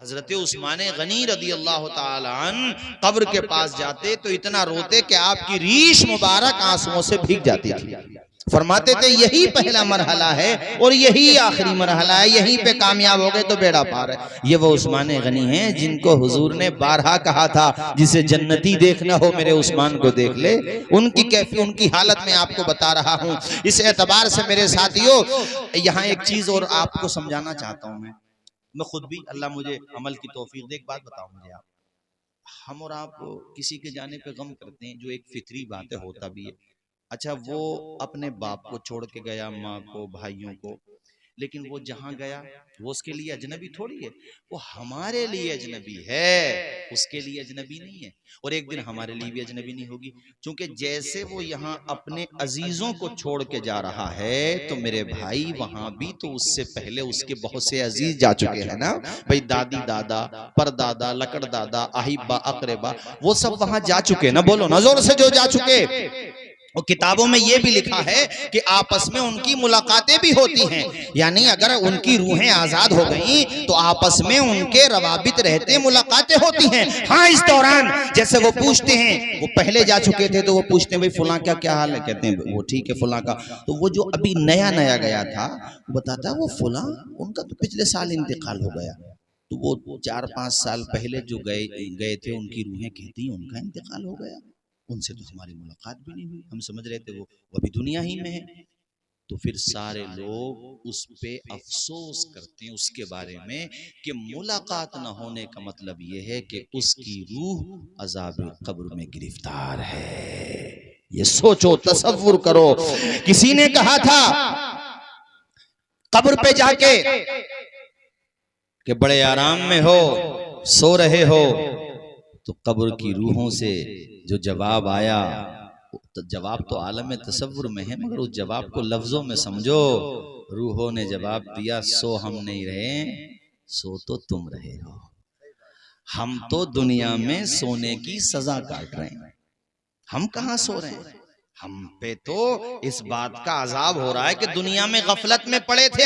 हजरत उस्मान गनी रदी अल्लाह ताला अन्हु कब्र के पास जाते तो इतना रोते कि आपकी रीश मुबारक आंसुओं से भीग जाती थी। फरमाते थे यही पहला मरहला है और यही आखिरी मरहला है, यहीं पे कामयाब हो गए तो बेड़ा पार है। ये वो उस्मान गनी हैं जिनको हुजूर ने बारहा कहा था जिसे जन्नती देखना हो मेरे उस्मान को देख ले। उनकी कैफी उनकी हालत में आपको बता रहा हूँ। इस एतबार से मेरे साथियों यहाँ एक चीज और आपको समझाना चाहता हूँ। मैं खुद भी, अल्लाह मुझे अमल की तौफीक दे। एक बात बताओ मुझे, आप हम और आप किसी के जाने पे गम करते हैं, जो एक फितरी बात है, होता भी है। अच्छा, वो अपने बाप को छोड़ के गया, माँ को, भाइयों को, लेकिन वो जहां गया वो उसके लिए अजनबी थोड़ी है, वो हमारे लिए अजनबी है, उसके लिए अजनबी नहीं है। और एक दिन हमारे लिए भी अजनबी नहीं होगी, क्योंकि जैसे वो यहाँ अपने अजीजों को छोड़ के जा रहा है तो मेरे भाई वहां भी तो उससे पहले उसके बहुत से अजीज जा चुके हैं ना भाई। दादी दादा, परदादा, लकड़ दादा, अहिबा, अकरेबा, वो सब वहां जा चुके ना। बोलो ना जोर से, जो जा चुके। और किताबों में यह भी लिखा है कि आपस में उनकी मुलाकातें भी होती हैं, यानी अगर उनकी रूहें आजाद हो गई तो आपस में उनके रवाबित रहते, मुलाकातें होती हैं। हाँ, इस दौरान जैसे वो पूछते हैं, वो पहले जा चुके थे तो वो पूछते हैं भाई फुला क्या क्या हाल है, कहते हैं वो ठीक है फुला का। तो वो जो अभी नया नया गया था वो बताता है वो फुला उनका तो पिछले साल इंतकाल हो गया। तो वो 4-5 साल पहले जो गए थे उनकी रूहें कहती हैं उनका इंतकाल हो गया, उनसे तो हमारी मुलाकात भी नहीं हुई, हम समझ रहे थे वो अभी दुनिया ही में है। तो फिर सारे लोग उस पे अफसोस करते हैं उसके बारे में कि मुलाकात न होने का मतलब ये है कि उसकी रूह अज़ाब कब्र में गिरफ्तार है। ये सोचो, तसव्वुर करो। किसी ने कहा था कब्र पे जाके कि बड़े आराम में हो, सो रहे हो, तो कब्र की रूहों से जो जवाब आया, तो जवाब तो आलम में तसव्वुर में है, मगर उस जवाब को लफ्जों में समझो। रूहों ने जवाब दिया, सो हम नहीं रहे, सो तो तुम रहे हो। हम तो दुनिया में सोने की सजा काट रहे हैं, हम कहां सो रहे हैं। हम पे तो इस बात का अजाब हो रहा है कि दुनिया में गफलत में पड़े थे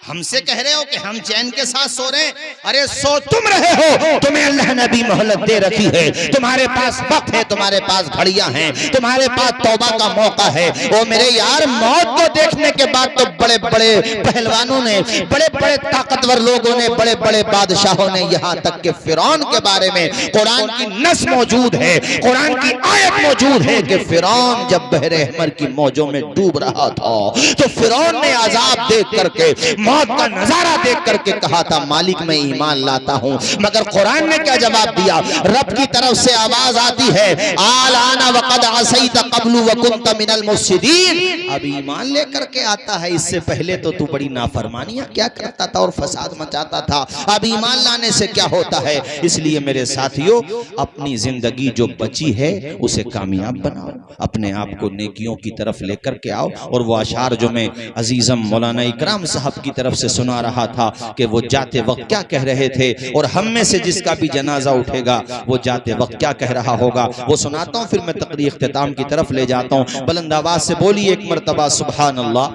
हमसे कह रहे हो कि हम चैन के साथ सो रहे हैं। अरे सो तुम रहे हो, तुम्हें अल्लाह ने भी मोहलत दे रखी है, तुम्हारे पास वक्त है, तुम्हारे पास घड़ियां हैं, तुम्हारे पास तौबा का मौका है। ओ मेरे यार, मौत को देखने के बाद तो बड़े बड़े पहलवानों ने, बड़े बड़े ताकतवर लोगों ने, बड़े बड़े बादशाहों ने, यहाँ तक के फिरौन के बारे में कुरान की नस मौजूद है, कुरान की आयत मौजूद है कि फिरौन जब बहरे अहमर की मौजों में डूब रहा था तो फिरौन ने अजाब देख करके, मौत का नजारा देख करके कहा था मालिक मैं ईमान लाता हूं। मगर कुरान ने क्या जवाब दिया? रब की तरफ से आवाज आती है, आलाना वक़द असैत क़ब्लु व कुन्त मिनल मुफ़्सिदीन। अब ईमान लेकर के आता है, इससे पहले तो तू बड़ी नाफरमानियां क्या करता था और फसाद मचाता था। अब ईमान लाने से क्या होता है? इसलिए मेरे साथियों, अपनी जिंदगी जो बची है उसे कामयाब बनाओ, अपने आप को नेकियों की तरफ लेकर के आओ। और वो अशार जो मैं अजीजम मौलाना इकराम साहब की तरफ से सुना रहा था कि वो जाते वक्त क्या कह रहे थे, और हम में से जिसका भी जनाजा उठेगा वो जाते वक्त क्या कह रहा होगा, वो सुनाता हूं, फिर मैं तकरीर इख्तिताम की तरफ ले जाता हूं। बुलंद आवाज से बोलिए एक मरतबा सुभान अल्लाह,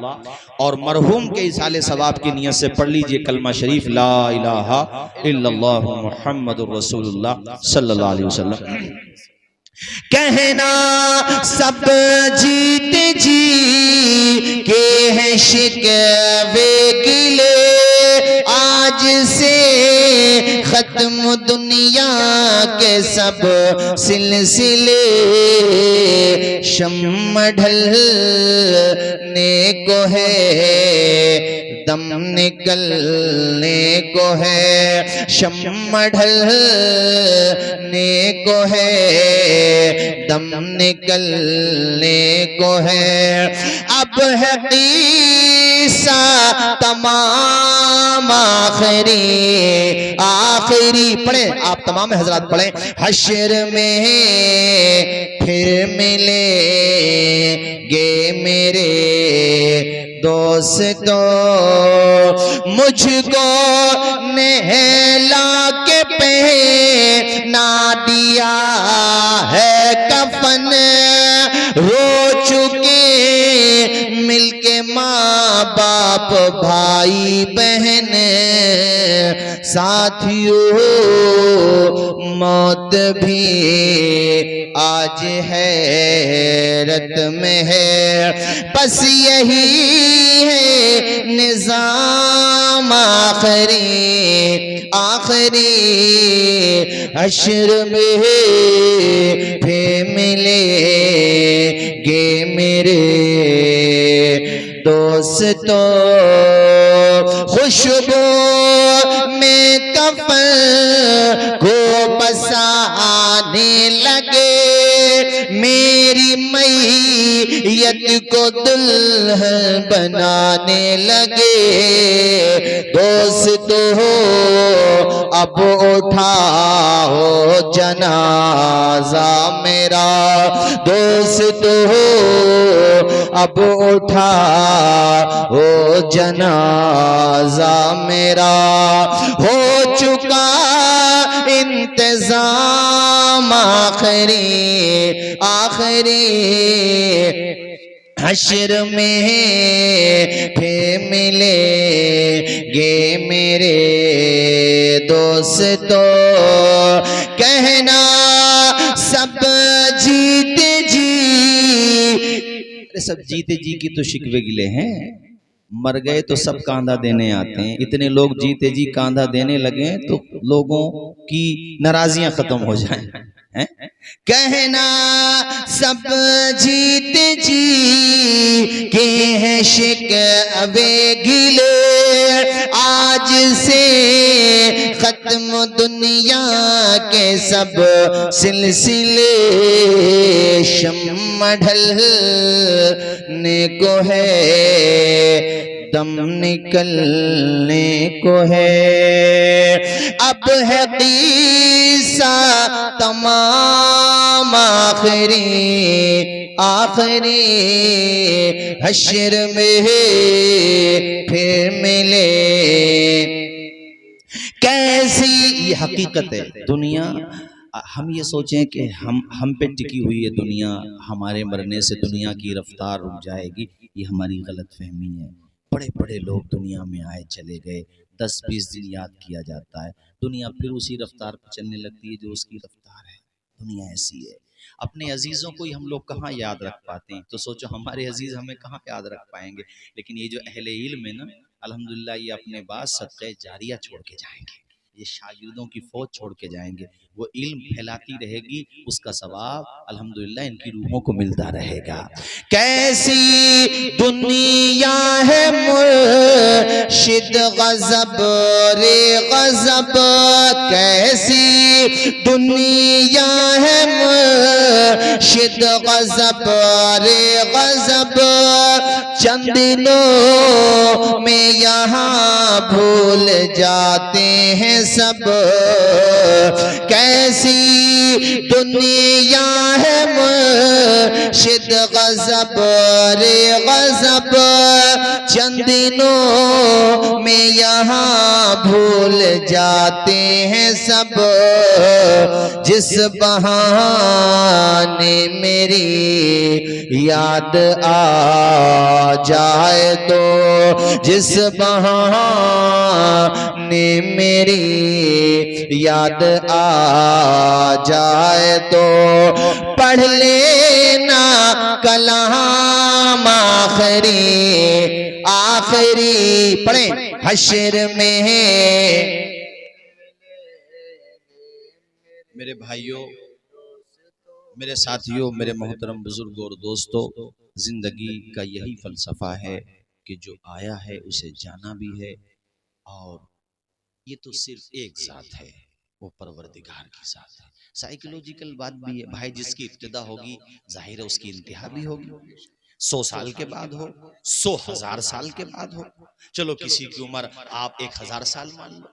और मरहूम के इसाले सवाब की नियत से पढ़ लीजिए कलमा शरीफ ला इलाहा इल्लल्लाह मुहम्मदुर रसूलुल्लाह सल्लल्लाहु अलैहि वसल्लम। कहना सब जीते जी के हैं शिकवे गिले, आज से खत्म दुनिया के सब सिलसिले, शम्म ढलने को है, दम निकलने को है, शम्म ढलने को है, दम निकलने को है। अब है क़िस्सा तमाम आखिरी, आखिरी पढ़े आप तमाम हजरात पढ़े। हश्र में फिर मिलेंगे मेरे दोस्तों, मुझको नहला के पहना दिया है कफन, रो चुके मिलके माँ बाप बाप भाई बहन साथियों, मौत भी आज हैरत में है। बस यही है निजाम आखिरी आखिरी हश्र में फिर मिलेंगे मेरे दोस्तों। खुशबू में कफन को बसाने लगे, मेरी मैयत को दुल्हन बनाने लगे। दोस्तों अब उठाओ जनाजा मेरा, दोस्तों अब उठाओ जनाजा मेरा। हो चुका इंतजाम आखिरी आखिरी हश्र में फिर मिलेंगे मेरे दोस्तों। कहना सब जीते जी, सब जीते जी की तो शिकवे गिले हैं, मर गए तो सब कांधा देने आते हैं। इतने लोग जीते जी कांधा देने लगे तो लोगों की नाराजियां खत्म हो जाएं। हैं? कहना सब जीते जी के हैं शिकवे गिले, आज से खत्म दुनिया के सब सिलसिले। शम्म ढलने को है, दम निकलने को है। अब है क़िस्सा तमाम आखिरी आखिरी हश्र में फिर मिले। कैसी ये हकीकत है दुनिया। हम ये सोचें कि हम पे टिकी हुई है दुनिया, हमारे मरने से दुनिया की रफ्तार रुक जाएगी, ये हमारी गलत फहमी है। बड़े बड़े लोग दुनिया में आए चले गए, 10-20 दिन याद किया जाता है, दुनिया फिर उसी रफ्तार पर चलने लगती है जो उसकी रफ्तार है। दुनिया ऐसी है। अपने अजीज़ों को ही हम लोग कहाँ याद रख पाते हैं, तो सोचो हमारे अजीज़ हमें कहाँ याद रख पाएंगे। लेकिन ये जो अहले इल्म है ना, अल्हम्दुलिल्लाह ये अपने बाद सदक़े जारिया छोड़ के जाएंगे, ये शागिर्दों की फौज छोड़ के जाएंगे। वो इल्म फैलाती रहेगी, उसका सवाब अल्हम्दुलिल्लाह इनकी रूहों को मिलता रहेगा। कैसी दुनिया है मुर्शिद गज़ब रे गज़ब, कैसी दुनिया है मुर्शिद गज़ब रे गज़ब। चंद दिनों में यहाँ भूल जाते हैं सब। कैसी दुनिया है मुर्शिद गज़ब रे गज़ब, चंद दिनों में यहाँ भूल जाते हैं सब। जिस बहाने मेरी याद आ जाए तो, जिस बहाने मेरी याद आ जाए तो, पढ़ लेना कलाम आखिरी आखिरी। पढ़े हश्र में मेरे भाइयों, मेरे साथियों, मेरे मोहतरम बुजुर्गों और दोस्तों, जिंदगी का यही फलसफा है कि जो आया है उसे जाना भी है, और ये तो सिर्फ एक ज़ात है, वो परवरदिगार की ज़ात है। साइकोलॉजिकल बात भी है भाई, जिसकी इब्तिदा होगी जाहिर है उसकी इंतहा भी होगी। 100 साल के बाद हो, 100,000 साल के बाद हो, चलो किसी की उम्र आप 1000 साल मान लो,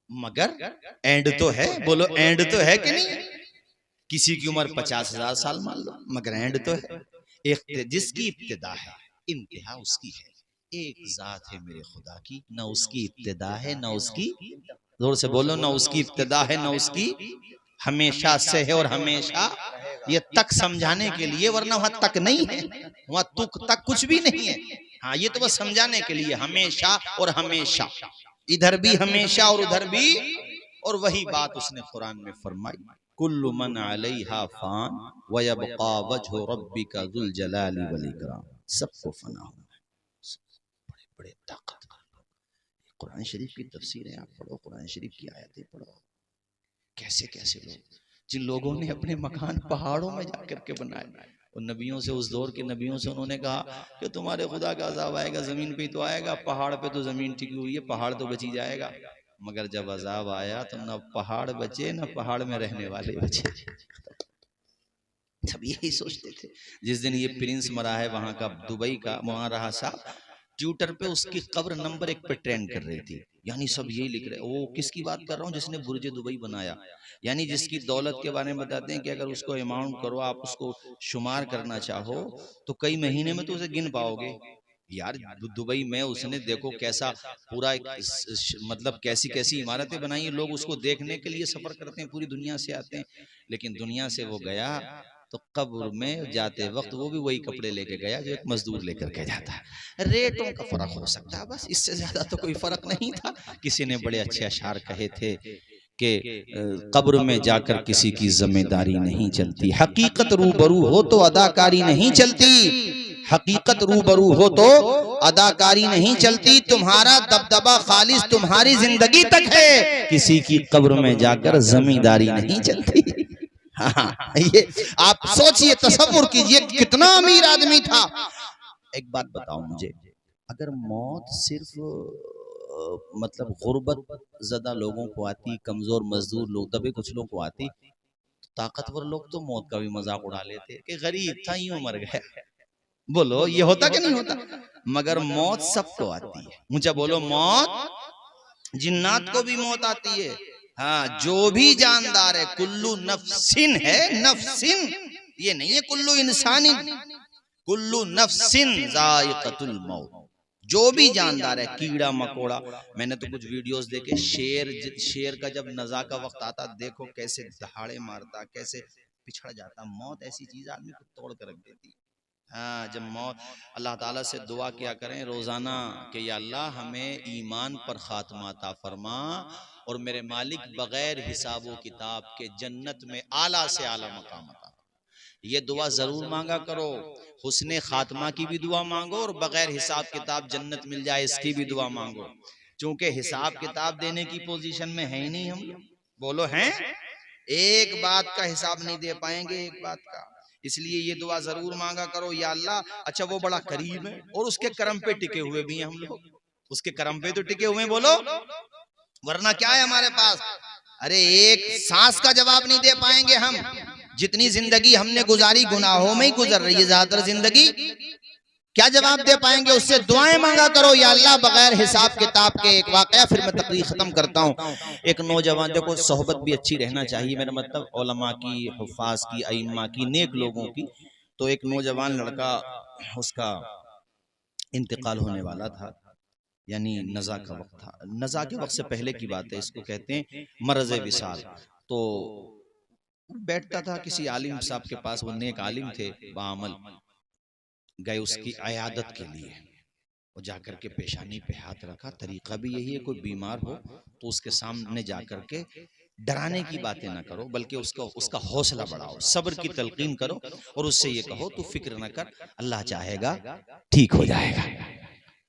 मगर एंड तो है। बोलो एंड तो है कि नहीं? किसी की उम्र 50,000 साल मान लो, मगर एंड तो है। एक जिसकी इब्तिदा है इंतहा उसकी है। एक जात है मेरे खुदा की, ना उसकी इब्तिदा है ना उसकी, जोर से बोलो, ना उसकी इब्तिदा है ना उसकी, हमेशा से है और हमेशा। ये तक समझाने के लिए, वरना वहां तक नहीं है, वहां तुक तक कुछ भी नहीं है। हाँ, ये तो बस समझाने के लिए, हमेशा और हमेशा, इधर भी हमेशा और उधर भी। और वही बात उसने कुरान में फरमाई, कुल्लु मन अलैहा फान व यबका वजहु रब्बिका जुल जलाली वल इकराम, सबको फना होना है। बड़े बड़े ताकतवर लोग, कुरान शरीफ की तफसीरें आप पढ़ो, कुरान शरीफ की आयतें पढ़ो, कैसे कैसे लोग, जिन लोगों ने अपने मकान पहाड़ों में जाकर के बनाए, उन नबियों से, उस दौर के नबियों से उन्होंने कहा कि तुम्हारे खुदा का अजाब आएगा जमीन पे तो आएगा, पहाड़ पे तो जमीन टिकी हुई है, पहाड़ तो बची जाएगा। मगर जब अजाब आया तो न पहाड़ बचे न पहाड़ में रहने वाले बचे। सब यही सोचते थे। जिस दिन ये प्रिंस मरा है वहां का, दुबई का, वहां रहा साहब, ट्विटर पे उसकी कब्र नंबर 1 पे ट्रेंड कर रही थी। यानी सब यही लिख रहे, वो किसकी बात कर रहा हूँ, जिसने बुर्ज दुबई बनाया, यानी जिसकी दौलत के बारे में बताते हैं कि अगर उसको अमाउंट करो, आप उसको शुमार करना चाहो तो कई महीने में तो उसे गिन पाओगे। यार दुबई में उसने देखो कैसा पूरा मतलब कैसी कैसी इमारतें बनाई, लोग उसको देखने के लिए सफर करते हैं, पूरी दुनिया से आते हैं। लेकिन दुनिया से वो गया तो कब्र में जाते वक्त वो भी वही कपड़े लेके गया जो एक मजदूर लेकर के जाता है। रेटों का फर्क हो सकता है, बस इससे ज्यादा तो कोई फर्क नहीं था। किसी ने बड़े अच्छे अशार कहे थे कि कब्र में जाकर किसी की जिम्मेदारी नहीं चलती, हकीकत रूबरू हो तो अदाकारी नहीं चलती, हकीकत रूबरू हो तो अदाकारी नहीं चलती, तुम्हारा दबदबा खालिस तुम्हारी जिंदगी तक है, किसी की कब्र में जाकर जमींदारी नहीं चलती। हाँ, ये आप सोचिए, तसव्वुर कीजिए कितना अमीर आदमी था। एक बात बताओ मुझे, अगर मौत सिर्फ मतलब गुर्बत ज़दा लोगों को आती, कमजोर मजदूर लोग, दबे कुछ लोगों को आती, तो ताकतवर लोग तो मौत का भी मजाक उड़ा लेते कि गरीब था यूं मर गया। बोलो ये होता कि नहीं होता? मगर मौत सबको आती है। मुझे बोलो, मौत जिन्नात को भी मौत आती है। हाँ, जो भी जानदार है, कुल्लू नफ्सिन है, नफ्सिन, ये नहीं है कुल्लू इंसानिन, कुल्लू नफ्सिन जायक़तुल मौत। जो भी जानदार है, कीड़ा मकोड़ा, मैंने तो कुछ वीडियोस देखे, शेर का जब नज़ा का वक्त आता, देखो कैसे दहाड़े मारता, कैसे पिछड़ जाता। मौत ऐसी चीज आदमी को तोड़ कर रख देती। हाँ, जब मौत, अल्लाह ताला से दुआ क्या करें रोजाना कि या अल्लाह हमें ईमान पर खात्मा अता फरमा, और मेरे मालिक बगैर हिसाबो किताब के जन्नत में आला से आला मकाम अता। ये दुआ जरूर मांगा करो, हुस्ने खात्मा की भी दुआ मांगो और बगैर हिसाब किताब जन्नत मिल जाए इसकी भी दुआ मांगो। क्योंकि हिसाब किताब देने की पोजीशन में है ही नहीं हम लोग। बोलो हैं, एक बात का हिसाब नहीं दे पाएंगे, एक बात का। इसलिए ये दुआ जरूर मांगा करो, या अल्लाह, अच्छा वो बड़ा करीब है और उसके करम पे टिके हुए भी हैं हम लोग, उसके करम पे तो टिके हुए हैं, बोलो, वरना क्या है हमारे पास? अरे एक सांस का जवाब नहीं दे पाएंगे हम। जितनी जिंदगी हमने गुजारी गुनाहों में ही गुजर रही है ज्यादातर जिंदगी, क्या जवाब दे पाएंगे? उससे दुआएं मांगा करो, या अल्लाह बगैर हिसाब किताब के। एक वाकया, फिर मैं तकरीर खत्म करता हूँ। एक नौजवान, देखो सोहबत भी अच्छी रहना चाहिए, मेरा मतलब उलमा की, हुफ़ाज़ की, अइम्मा की, नेक लोगों की। तो एक नौजवान लड़का, उसका इंतकाल होने वाला था, यानी नज़ा का वक्त था। नज़ा के वक्त से पहले की बात है, इसको कहते हैं मरज़ विसाल। तो बैठता था किसी आलिम साहब के पास, वो नेक आलिम थे, बाअमल। गए उसकी अयादत के लिए, वो जाकर के पेशानी पे हाथ रखा। तरीका भी यही है, कोई बीमार हो तो उसके सामने जाकर के डराने की बातें ना करो, बल्कि उसका हौसला बढ़ाओ, सब्र की तलकीन करो और उससे ये कहो तू फिक्र न कर, अल्लाह चाहेगा ठीक हो जाएगा।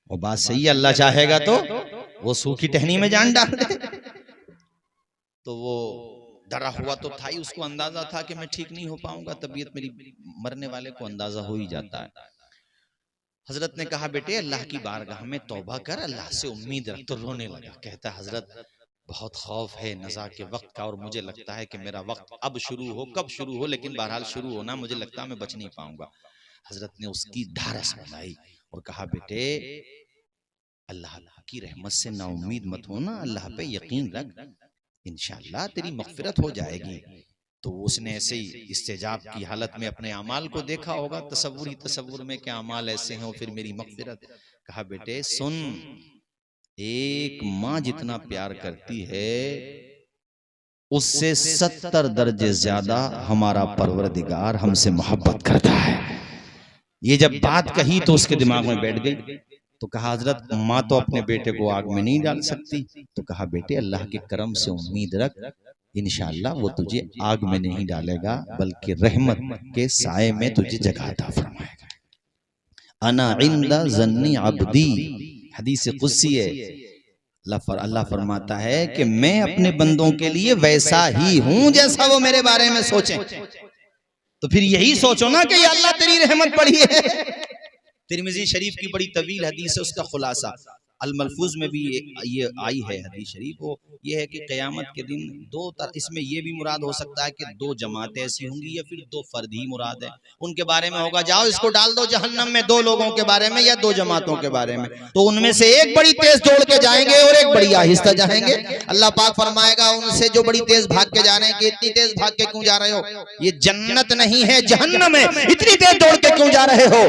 वो बात सही है, अल्लाह चाहेगा तो वो सूखी टहनी में जान डाल दे। तो वो डरा हुआ तो था ही, उसको अंदाजा था कि मैं ठीक नहीं हो पाऊंगा, तबीयत मेरी, मरने वाले को अंदाजा हो ही जाता है। हजरत ने कहा, बेटे अल्लाह की बारगाह में तौबा कर, अल्लाह से उम्मीद रख। तो रोने लगा, कहता हजरत बहुत खौफ है नज़ा के वक्त का, और मुझे लगता है कि मेरा वक्त अब शुरू हो, कब शुरू हो, लेकिन बहरहाल शुरू होना, मुझे लगता है मैं बच नहीं पाऊंगा। हजरत ने उसकी ढारस बनाई और कहा, बेटे अल्लाह की रहमत से ना उम्मीद मत होना, अल्लाह पे यकीन रख, इंशाअल्लाह तेरी मग़फ़िरत हो जाएगी। तो उसने ऐसे ही इस्तेजाब की हालत में अपने अमाल को देखा होगा, तसव्वुर ही तसव्वुर में क्या अमाल ऐसे हैं, फिर मेरी मग़फ़िरत। कहा, बेटे सुन, एक माँ जितना प्यार करती है उससे 70 दर्जे ज्यादा हमारा परवरदिगार हमसे मोहब्बत करता है। ये जब बात कही तो उसके दिमाग में बैठ गई। तो कहा हजरत माँ तो अपने बेटे को आग में नहीं डाल सकती। तो कहा बेटे अल्लाह के करम से उम्मीद रख, इंशाअल्लाह वो तुझे आग में नहीं डालेगा बल्कि रहमत के साए में तुझे जगह अता फरमाएगा। अना इंदा ज़न्नी अब्दी, हदीस कुदसी है। अल्लाह फरमाता है कि मैं अपने बंदों के लिए वैसा ही हूं जैसा वो मेरे बारे में सोचें। तो फिर यही सोचो ना कि अल्लाह तेरी रहमत पड़ी है। तिरमिज़ी शरीफ की बड़ी तवील हदीस है, उसका खुलासा अल मलफूज में भी ये आई है हदीस शरीफ। वो ये है कि क़यामत के दिन इसमें ये भी मुराद हो सकता है कि दो जमातें ऐसी होंगी या फिर दो फर्द ही मुराद है। उनके बारे में होगा जाओ इसको डाल दो जहन्नम में, दो लोगों के बारे में या दो जमातों के बारे में। तो उनमें से एक बड़ी तेज दौड़ के जाएंगे और एक बड़ी आहिस्ता जाएंगे। अल्लाह पाक फरमाएगा उनसे जो बड़ी तेज भाग के जा रहे हैं कि इतनी तेज भाग के क्यों जा रहे हो, ये जन्नत नहीं है जहन्नम है, इतनी तेज दौड़ के क्यों जा रहे हो।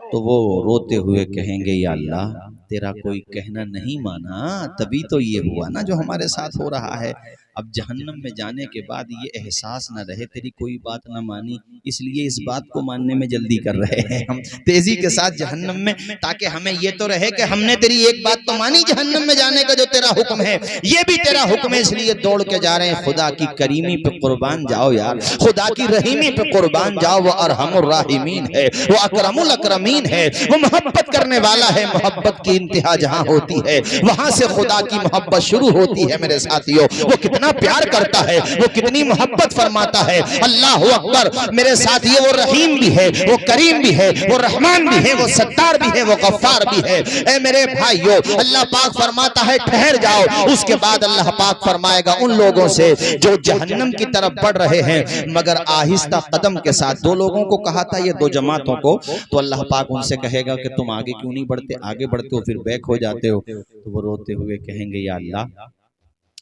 तो वो रोते हुए कहेंगे या अल्लाह तेरा कोई कहना नहीं माना, तभी तो ये हुआ ना जो हमारे साथ हो रहा है। अब जहन्नम में जाने के बाद ये एहसास न रहे तेरी कोई बात न मानी, इसलिए इस बात को मानने में जल्दी कर रहे हैं हम तेजी के साथ जहन्नम में, ताकि हमें ये तो रहे कि हमने तेरी एक बात तो मानी जहन्नम में जाने का जो तेरा हुक्म है, ये भी तेरा हुक्म है, इसलिए दौड़ के जा रहे हैं। खुदा की करीमी पे कुर्बान जाओ यार, खुदा की रहीमी पे कुर्बान जाओ। वो अरहमुर राहिमीन है, वो अकरमुल अकरमीन है, वो मोहब्बत करने वाला है। मोहब्बत की इंतहा जहां होती है वहां से खुदा की मोहब्बत शुरू होती है मेरे साथियों। वो कितना प्यार करता है, वो कितनी मोहब्बत फरमाता है। अल्लाह अकबर मेरे साथियों, वो रहीम भी है, वो करीम भी है, वो रहमान भी है, वो सत्तार भी है, वो गफ्फार भी है। ए मेरे भाइयों, अल्लाह पाक फरमाता है ठहर जाओ। उसके बाद अल्लाह पाक फरमाएगा उन लोगों से जो जहन्नम की तरफ बढ़ रहे हैं मगर आहिस्ता कदम के साथ। दो लोगों को कहा था ये दो जमातों को, तो अल्लाह पाक उनसे कहेगा कि तुम आगे क्यों नहीं बढ़ते, आगे बढ़ते हो फिर बैक हो जाते हो। तो वो रोते हुए कहेंगे या अल्लाह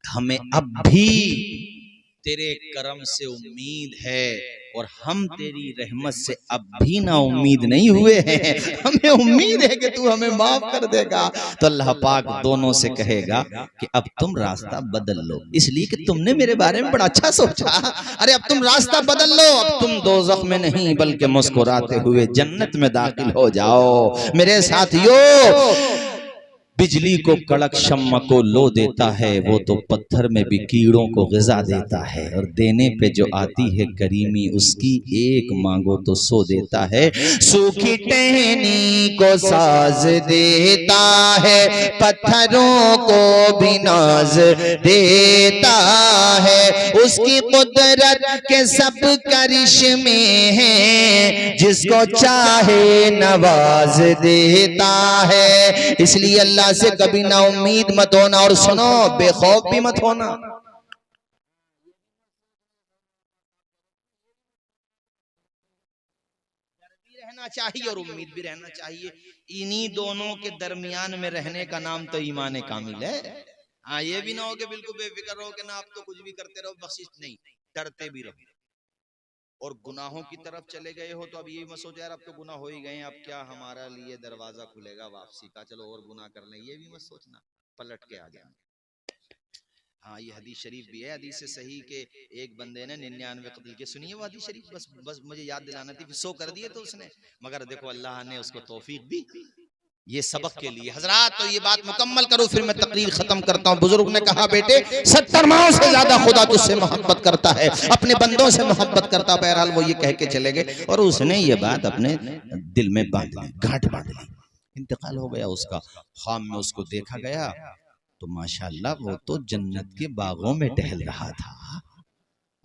हमें अब भी तेरे करम से उम्मीद है और हम तेरी रहमत से अब भी ना उम्मीद नहीं हुए हैं। हमें उम्मीद है कि तू हमें माफ कर देगा। तो अल्लाह पाक दोनों से कहेगा कि अब तुम रास्ता बदल लो, इसलिए कि तुमने मेरे बारे में बड़ा अच्छा सोचा। अरे अब तुम रास्ता बदल लो, अब तुम दोज़ख में नहीं बल्कि मुस्कुराते हुए जन्नत में दाखिल हो जाओ। मेरे साथियों, बिजली को कड़क शम्मा को लो देता है, वो तो पत्थर में भी कीड़ों को ग़िज़ा देता है। और देने पे जो आती है करीमी उसकी एक मांगो तो सो देता है। सूखी टहनी को साज देता है, पत्थरों को भी नाज देता है। उसकी कुदरत के सब करिश्मे हैं, जिसको चाहे नवाज देता है। इसलिए अल्लाह से कभी ना उम्मीद मत होना, और सुनो बेखौफ भी मत होना। रहना चाहिए और उम्मीद भी रहना चाहिए। इन्हीं दोनों के दरमियान में रहने का नाम तो ईमान कामिल है। हाँ, ये भी ना हो कि बिल्कुल बेफिक्र रहो कि ना आप तो कुछ भी करते रहो, बख्शिश नहीं, डरते भी रहो। और गुनाहों की तरफ चले गए हो तो अब ये मत सोचो यार अब तो गुनाह हो ही गए, अब क्या हमारा लिए दरवाजा खुलेगा वापसी का, चलो और गुनाह कर लें, ये भी मत सोचना, पलट के आ जाना। हाँ, ये हदीस शरीफ भी है, हदीस से सही के एक बंदे ने 99 कत्ल के, सुनिए वो हदीस शरीफ, बस मुझे याद दिलाना थी, फिर 100 कर दिए तो उसने, मगर देखो अल्लाह ने उसको तौफीक दी ये सबक के लिए। हजरात तो ये बात मुकम्मल करो फिर मैं तकरीर खत्म करता हूँ। बुजुर्ग ने कहा बेटे 70 माओं से ज्यादा खुदा तुझसे मोहब्बत करता है, अपने बंदों से मोहब्बत करता। बहरहाल वो ये कह के चले गए और उसने ये बात अपने दिल में बांध ली, गांठ बांध ली। इंतकाल हो गया उसका। ख्वाब में उसको देखा गया तो माशाअल्लाह वो तो जन्नत के बागों में टहल रहा था।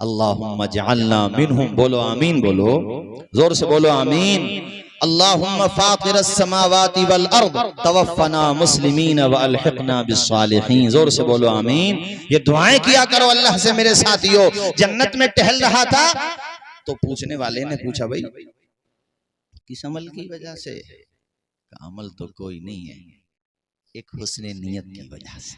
अल्लाहुम्मा जअलना मिनहुम, बोलो आमीन, बोलो जोर से बोलो आमीन। अल्लाहुम्मा फातिरस समावाति वल अर्द तवफ़्फ़ना मुस्लिमीन व अलहिक़ना बिस्सालिहीन, जोर से बोलो आमीन। ये दुआएं किया करो अल्लाह से मेरे साथियों। जन्नत में टहल रहा था तो पूछने वाले ने पूछा भाई किस अमल की वजह से? अमल तो कोई नहीं है, एक हुस्ने नियत की वजह से।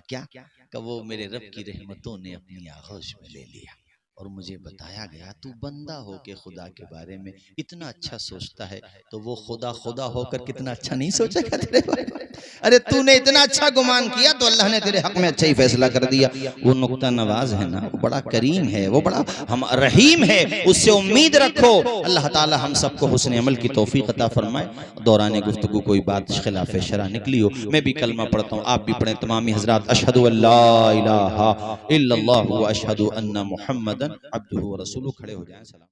क्या? कि वो मेरे रब की रहमतों ने अपनी आगोश में ले लिया और मुझे बताया गया तू बंदा हो के खुदा के बारे में इतना अच्छा सोचता है, तो वो खुदा खुदा होकर कितना अच्छा नहीं सोचेगा तेरे बारे में? अरे तूने इतना अच्छा गुमान किया तो अल्लाह ने तेरे हक में अच्छा ही फैसला कर दिया। वो नुक्ता नवाज है ना, वो बड़ा करीम है, वो बड़ा हम रहीम है, उससे उम्मीद रखो। अल्लाह ताला हम सबको हुस्न अमल की तौफीक अता फरमाए। दौरान गुफ्तगू कोई बात खिलाफ शरा निकली हो, मैं भी कलमा पढ़ता हूँ, आप भी पढ़ें। तमामी हजरात अशहदु अल्ला इलाहा इल्लल्लाह व अशहदु अन्ना मुहम्मदन अब्दुहु व रसूलुहु खड़े हो जाएं। सलाम।